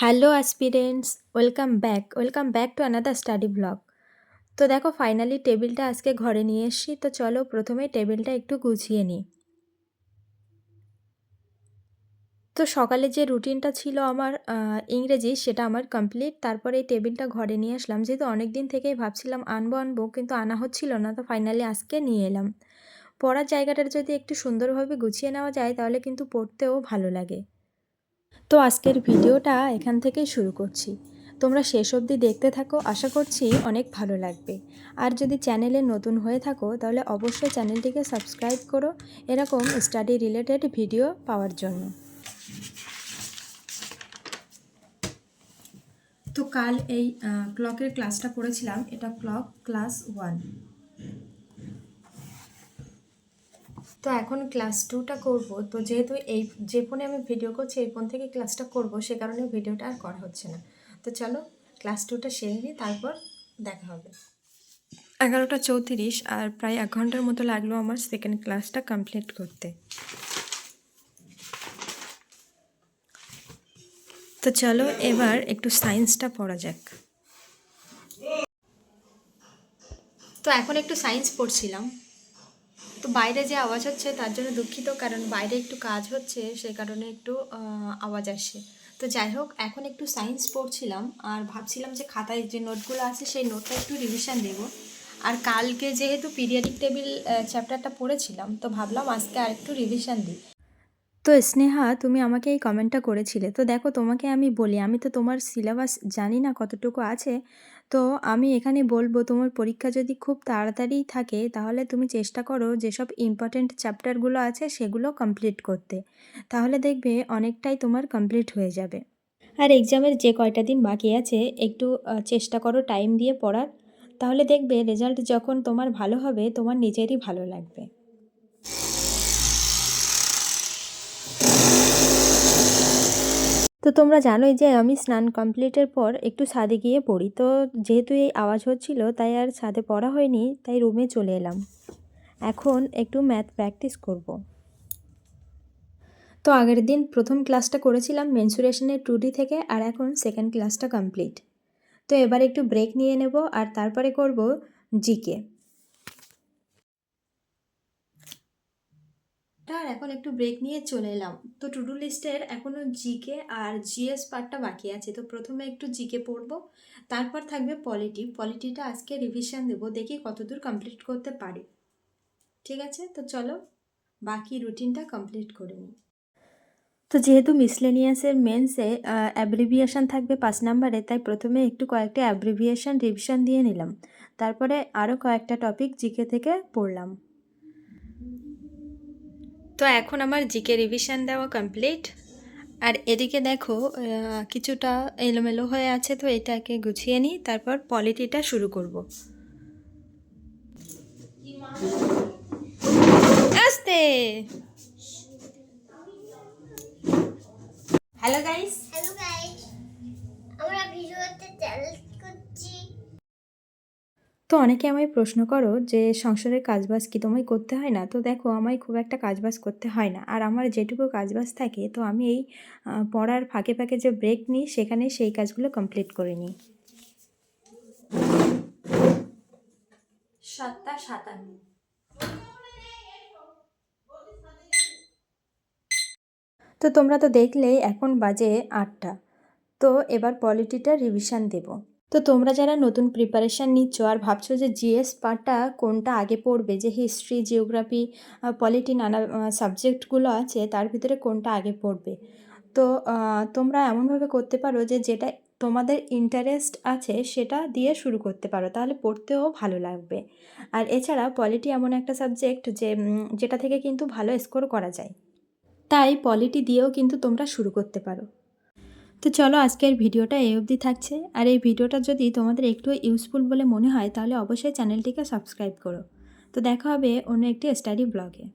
Hello aspirants, welcome back to another study blog. তো দেখো finally টেবিলটা আজকে ঘরে নিয়ে এসেছি। তো চলো প্রথমে টেবিলটা একটু গুছিয়ে নিই। তো সকালে যে রুটিনটা ছিল আমার ইংরেজি, সেটা আমার কমপ্লিট। তারপরে এই টেবিলটা ঘরে নিয়ে আসলাম, যেহেতু অনেক দিন থেকেই ভাবছিলাম আনবো কিন্তু আনা হচ্ছিল না। তো ফাইনালি আজকে নিয়ে এলাম। পড়ার জায়গাটা যদি একটু সুন্দরভাবে গুছিয়ে নেওয়া যায় তাহলে কিন্তু পড়তেও ভালো লাগে। তো আজকের ভিডিওটা এখান থেকেই শুরু করছি। তোমরা শেষ অবধি দেখতে থাকো, আশা করছি অনেক ভালো লাগবে। আর যদি চ্যানেলে নতুন হয়ে থাকো তাহলে অবশ্যই চ্যানেলটিকে সাবস্ক্রাইব করো এরকম স্টাডি রিলেটেড ভিডিও পাওয়ার জন্য। তো কাল এই ক্লকের ক্লাসটা করেছিলাম, এটা ক্লক ক্লাস 1। তো এখন ক্লাস 2টা করব। তো যেহেতু এই যে ফোনে আমি ভিডিও করছি এই ফোন থেকে ক্লাসটা করব, সে কারণে ভিডিওটা আর করা হচ্ছে না। তো চলো ক্লাস 2টা সেরে নিই, তারপর দেখা হবে। 11টা 34 আর প্রায় 1 ঘন্টার মতো লাগলো আমার সেকেন্ড ক্লাসটা কমপ্লিট করতে। তো চলো এবার একটু সায়েন্সটা পড়া যাক। তো এখন একটু সায়েন্স পড়ছিলাম। তো বাইরে যে আওয়াজ হচ্ছে তার জন্য দুঃখিত, কারণ বাইরে একটু কাজ হচ্ছে, সে কারণে একটু আওয়াজ আসে। তো যাই হোক, এখন একটু সায়েন্স পড়ছিলাম আর ভাবছিলাম যে খাতায় যে নোটগুলো আছে সেই নোটটা একটু রিভিশন দেব। আর কালকে যেহেতু পিরিয়ডিক টেবিল চ্যাপ্টারটা পড়েছিলাম, তো ভাবলাম আজকে আর একটু রিভিশন দিই। তো স্নেহা, তুমি আমাকে এই কমেন্টটা করেছিলে। তো দেখো তোমাকে আমি বলি, আমি তো তোমার সিলেবাস জানি না কতটুকু আছে। তো আমি এখানে বলবো, তোমার পরীক্ষা যদি খুব তাড়াতাড়ি থাকে তাহলে তুমি চেষ্টা করো যেসব ইম্পর্ট্যান্ট চ্যাপ্টারগুলো আছে সেগুলো কমপ্লিট করতে। তাহলে দেখবে অনেকটাই তোমার কমপ্লিট হয়ে যাবে। আর এক্সামের যে কয়টা দিন বাকি আছে একটু চেষ্টা করো টাইম দিয়ে পড়ার। তাহলে দেখবে রেজাল্ট যখন তোমার ভালো হবে তোমার নিজেরই ভালো লাগবে। তো তোমরা জানোই যে আমি স্নান কমপ্লিটের পর একটু ছাদে গিয়ে পড়ি। তো যেহেতু এই আওয়াজ হচ্ছিল তাই আর ছাদে পড়া হয়নি, তাই রুমে চলে এলাম। এখন একটু ম্যাথ প্র্যাকটিস করব। তো আগের দিন প্রথম ক্লাসটা করেছিলাম মেনসুরেশনের 2D থেকে, আর এখন সেকেন্ড ক্লাসটা কমপ্লিট। তো এবার একটু ব্রেক নিয়ে নেব আর তারপরে করব জিকে। আর এখন একটু ব্রেক নিয়ে চলে এলাম। তো টু ডু লিস্টের এখনও জিকে আর জিএস পার্টটা বাকি আছে। তো প্রথমে একটু জিকে পড়বো, তারপর থাকবে পলিটিটা আজকে রিভিশন দেবো, দেখি কতদূর কমপ্লিট করতে পারি। ঠিক আছে, তো চলো বাকি রুটিনটা কমপ্লিট করে নিই। তো যেহেতু মিসলেনিয়াসের মেন্সে অ্যাব্রিভিয়েশন থাকবে 5 নম্বরে, তাই প্রথমে একটু কয়েকটা অ্যাব্রিভিয়েশন রিভিশন দিয়ে নিলাম, তারপরে আরও কয়েকটা টপিক জিকে থেকে পড়লাম। তো এখন আমার জিকে রিভিশন দেওয়া কমপ্লিট। আর এদিকে দেখো কিছুটা এলোমেলো হয়ে আছে, তো এটাকে গুছিয়ে নিই, তারপর পলিটিটা শুরু করব। আস্তে। Hello guys. আমরা ভিডিওতে চ্যালেঞ্জ করছি। তো অনেকে আমায় প্রশ্ন করো যে সংসারের কাজবাজ কি তোমায় করতে হয় না। তো দেখো আমায় খুব একটা কাজবাজ করতে হয় না, আর আমার যেটুকু কাজবাজ থাকে তো আমি এই পড়ার ফাঁকে ফাঁকে যে ব্রেক নিই সেখানে সেই কাজগুলো কমপ্লিট করে নিই। 7টা 57। তো তোমরা তো দেখলেই এখন বাজে 8টা। তো এবার পলিটিটা রিভিশন দেব। তো তোমরা যারা নতুন প্রিপারেশান নিচ্ছ আর ভাবছো যে জিএস পার্টটা কোনটা আগে পড়বে, যে হিস্ট্রি, জিওগ্রাফি, পলিটি, নানা সাবজেক্টগুলো আছে তার ভিতরে কোনটা আগে পড়বে, তো তোমরা এমনভাবে করতে পারো যে যেটা তোমাদের ইন্টারেস্ট আছে সেটা দিয়ে শুরু করতে পারো, তাহলে পড়তেও ভালো লাগবে। আর এছাড়া পলিটি এমন একটা সাবজেক্ট যে যেটা থেকে কিন্তু ভালো স্কোর করা যায়, তাই পলিটি দিয়েও কিন্তু তোমরা শুরু করতে পারো। তো চলো আজকের ভিডিওটা এই অবধি থাকছে। আর এই ভিডিওটা যদি তোমাদের একটু ইউজফুল বলে মনে হয় তাহলে অবশ্যই চ্যানেলটিকে সাবস্ক্রাইব করো। তো দেখা হবে অন্য একটি স্টাডি ব্লগে।